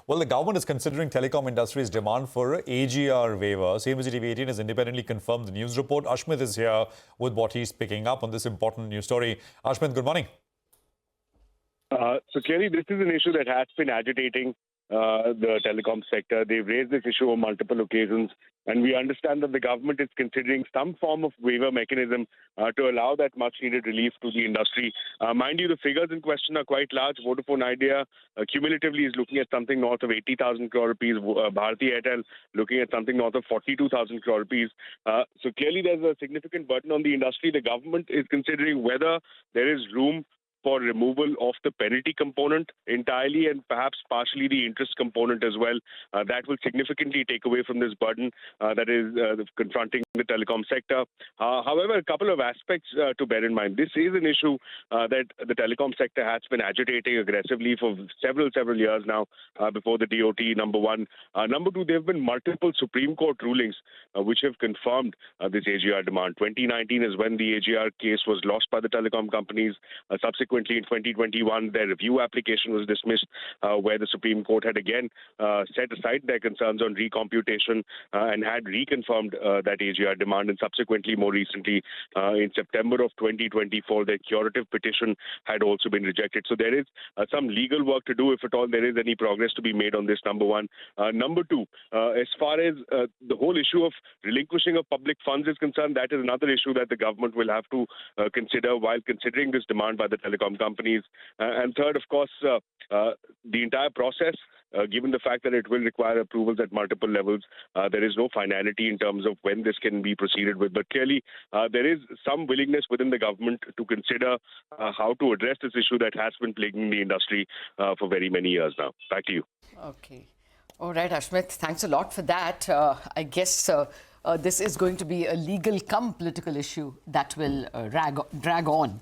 Well, the government is considering telecom industry's demand for AGR waiver. CNBC-TV18 has independently confirmed the news report. Ashmit is here with what he's picking up on this important news story. Ashmit, good morning. So clearly, this is an issue that has been agitating the telecom sector. They've raised this issue on multiple occasions, and we understand that the government is considering some form of waiver mechanism to allow that much-needed relief to the industry. Mind you, the figures in question are quite large. Vodafone Idea cumulatively is looking at something north of 80,000 crore rupees. Bharti Airtel looking at something north of 42,000 crore rupees. So clearly, there's a significant burden on the industry. The government is considering whether there is room for removal of the penalty component entirely and perhaps partially the interest component as well. That will significantly take away from this burden that is confronting the telecom sector. However, a couple of aspects to bear in mind. This is an issue that the telecom sector has been agitating aggressively for several years now before the DOT, number one. Number two, there have been multiple Supreme Court rulings which have confirmed this AGR demand. 2019 is when the AGR case was lost by the telecom companies. Subsequently, in 2021, their review application was dismissed, where the Supreme Court had again set aside their concerns on recomputation and had reconfirmed that AGR demand. And subsequently, more recently, in September of 2024, their curative petition had also been rejected. So there is some legal work to do, if at all there is any progress to be made on this, number one. Number two, as far as the whole issue of relinquishing of public funds is concerned, that is another issue that the government will have to consider while considering this demand by the telecom companies. And third, of course, the entire process, given the fact that it will require approvals at multiple levels, there is no finality in terms of when this can be proceeded with. But clearly, there is some willingness within the government to consider how to address this issue that has been plaguing the industry for very many years now. Back to you. Okay. All right, Ashmit, thanks a lot for that. I guess this is going to be a legal cum political issue that will drag on.